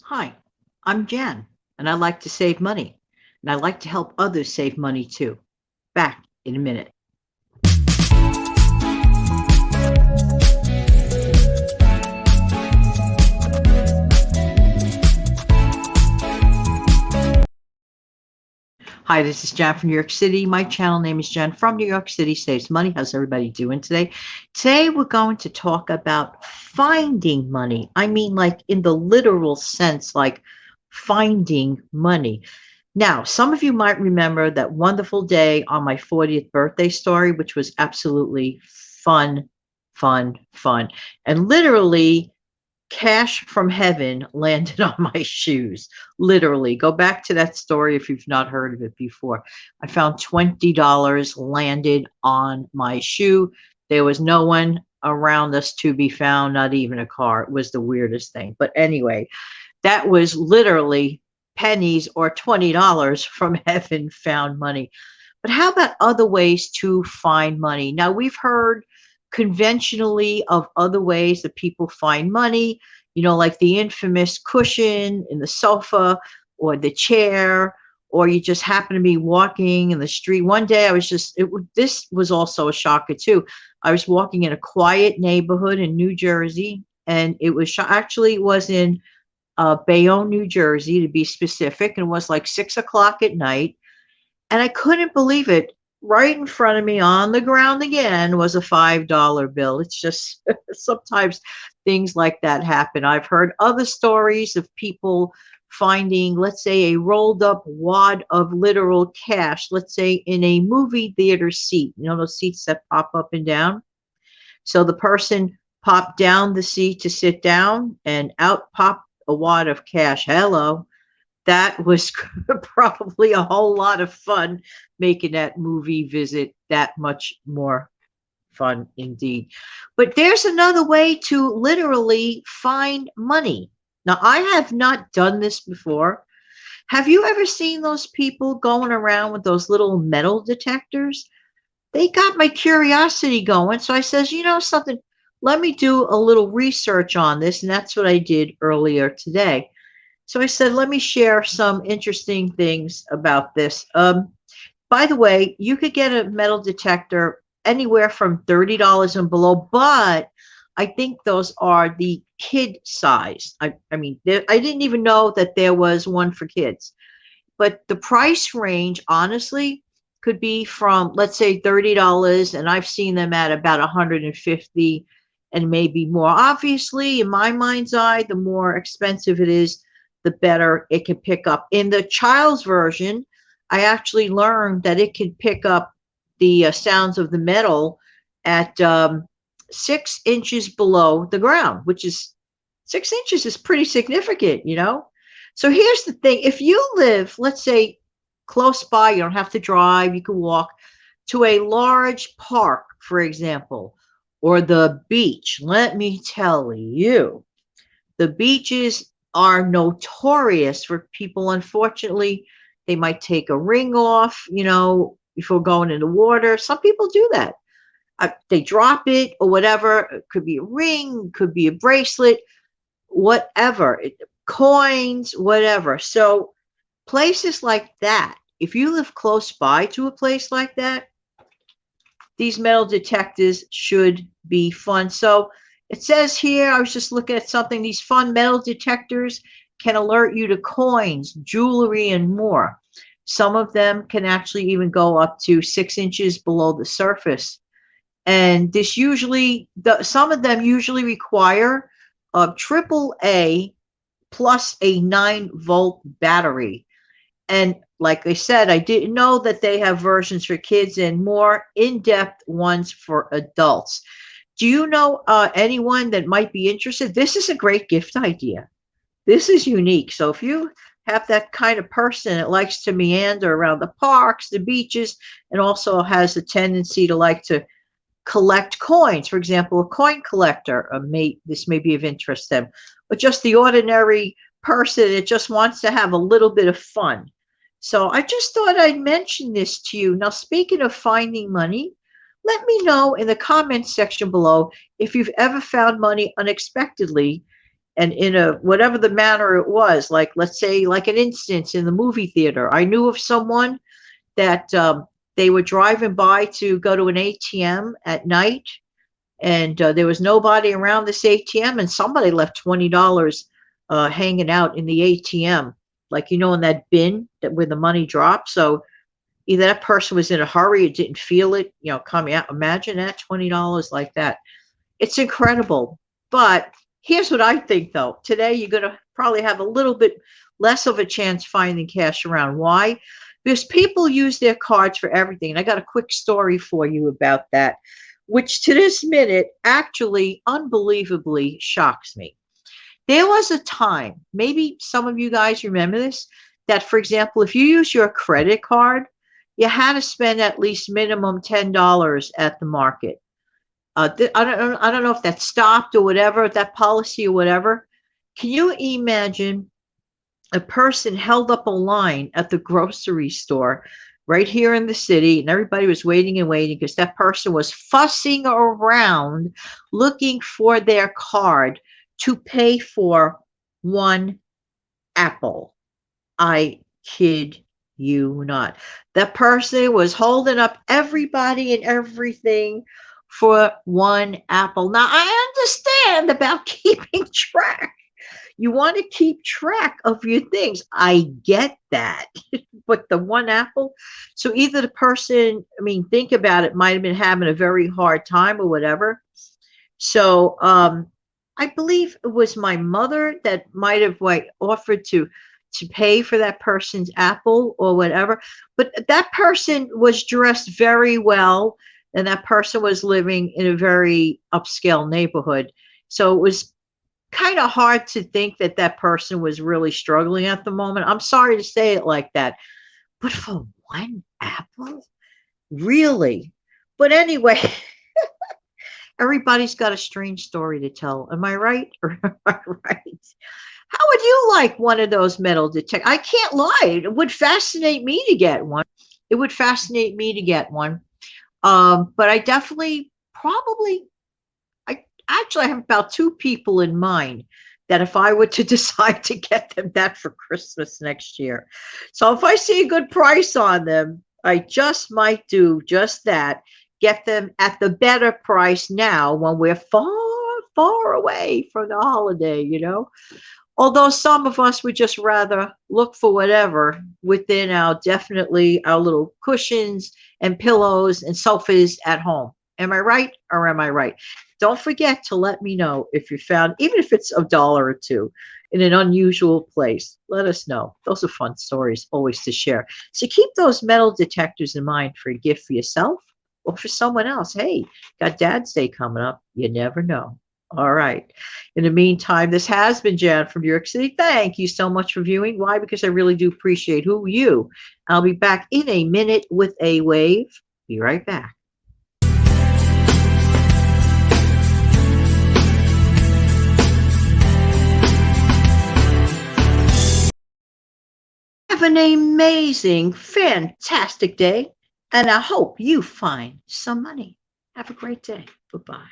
Hi, I'm Jan, and I like to save money, and I like to help others save money too. Back in a minute. Hi, this is Jan from New York City. My channel name is Jan from New York City Saves Money. How's everybody doing today? Today, we're going to talk about finding money. I mean, like in the literal sense, like finding money. Now, some of you might remember that wonderful day on my 40th birthday story, which was absolutely fun, fun, fun. And literally, cash from heaven landed on my shoes. Literally. Go back to that story if you've not heard of it before. I found $20 landed on my shoe. There was no one around us to be found, not even a car. It was the weirdest thing. But anyway, that was literally pennies or $20 from heaven found money. But how about other ways to find money? Now, we've heard conventionally of other ways that people find money, like the infamous cushion in the sofa or the chair, or you just happen to be walking in the street. One day I was this was also a shocker too. I was walking in a quiet neighborhood in New Jersey, and it was actually it was in Bayonne, New Jersey, to be specific, and it was like 6 o'clock at night. And I couldn't believe it. Right in front of me on the ground again was a $5 bill. It's just sometimes things like that happen. I've heard other stories of people finding, let's say, a rolled up wad of literal cash, let's say in a movie theater seat, those seats that pop up and down. So the person popped down the seat to sit down and out popped a wad of cash. Hello. That was probably a whole lot of fun making that movie visit that much more fun indeed. But there's another way to literally find money. Now, I have not done this before. Have you ever seen those people going around with those little metal detectors? They got my curiosity going. So I says, something, let me do a little research on this. And that's what I did earlier today. So I said, let me share some interesting things about this. By the way, you could get a metal detector anywhere from $30 and below, but I think those are the kid size. I mean, I didn't even know that there was one for kids. But the price range, honestly, could be from, let's say, $30, and I've seen them at about 150 and maybe more. Obviously, in my mind's eye, the more expensive it is, the better it can pick up. In the child's version, I actually learned that it can pick up the sounds of the metal at 6 inches below the ground, which is 6 inches is pretty significant. So here's the thing. If you live, let's say, close by, you don't have to drive, you can walk to a large park, for example, or the beach. Let me tell you, the beaches are notorious for people. Unfortunately, they might take a ring off, before going in the water. Some people do that. They drop it or whatever. It could be a ring, could be a bracelet, whatever, coins, whatever. So places like that, if you live close by to a place like that, these metal detectors should be fun. So it says here, I was just looking at something, these fun metal detectors can alert you to coins, jewelry, and more. Some of them can actually even go up to 6 inches below the surface. And some of them usually require a triple A plus a 9-volt battery. And like I said, I didn't know that they have versions for kids and more in-depth ones for adults. Do you know anyone that might be interested? This is a great gift idea. This is unique. So if you have that kind of person that likes to meander around the parks, the beaches, and also has a tendency to like to collect coins, for example, a coin collector, this may be of interest to them, but just the ordinary person that just wants to have a little bit of fun. So I just thought I'd mention this to you. Now, speaking of finding money, let me know in the comments section below if you've ever found money unexpectedly And in a whatever the manner it was, like let's say like an instance in the movie theater, I knew of someone that they were driving by to go to an ATM at night, and there was nobody around this ATM, and somebody left $20 hanging out in the ATM, like in that bin that where the money drops. So either that person was in a hurry, it didn't feel it, coming out. Imagine that $20 like that. It's incredible. But here's what I think though. Today you're gonna probably have a little bit less of a chance finding cash around. Why? Because people use their cards for everything. And I got a quick story for you about that, which to this minute actually unbelievably shocks me. There was a time, maybe some of you guys remember this, that for example, if you use your credit card, you had to spend at least minimum $10 at the market. I don't know if that stopped or whatever, that policy or whatever. Can you imagine a person held up a line at the grocery store right here in the city, and everybody was waiting and waiting because that person was fussing around looking for their card to pay for one apple? I kid you not. That person was holding up everybody and everything for one apple. Now, I understand about keeping track. You want to keep track of your things. I get that. But the one apple, so either the person, I mean, think about it, might have been having a very hard time or whatever. So I believe it was my mother that might have like offered to pay for that person's apple or whatever. But that person was dressed very well, and that person was living in a very upscale neighborhood. So it was kind of hard to think that that person was really struggling at the moment. I'm sorry to say it like that, but for one apple, really? But anyway, everybody's got a strange story to tell. Am I right? Or am I right? How would you like one of those metal detectors? I can't lie. It would fascinate me to get one. It would fascinate me to get one. But I definitely, probably, I actually have about two people in mind that if I were to decide to get them that for Christmas next year. So if I see a good price on them, I just might do just that. Get them at the better price now when we're far, far away from the holiday. Although some of us would just rather look for whatever within our definitely our little cushions and pillows and sofas at home. Am I right or am I right? Don't forget to let me know if you found, even if it's a dollar or two, in an unusual place. Let us know. Those are fun stories always to share. So keep those metal detectors in mind for a gift for yourself or for someone else. Hey, got Dad's Day coming up. You never know. All right. In the meantime, this has been Jan from New York City. Thank you so much for viewing. Why? Because I really do appreciate who you. I'll be back in a minute with a wave. Be right back. Have an amazing, fantastic day, and I hope you find some money. Have a great day. Goodbye.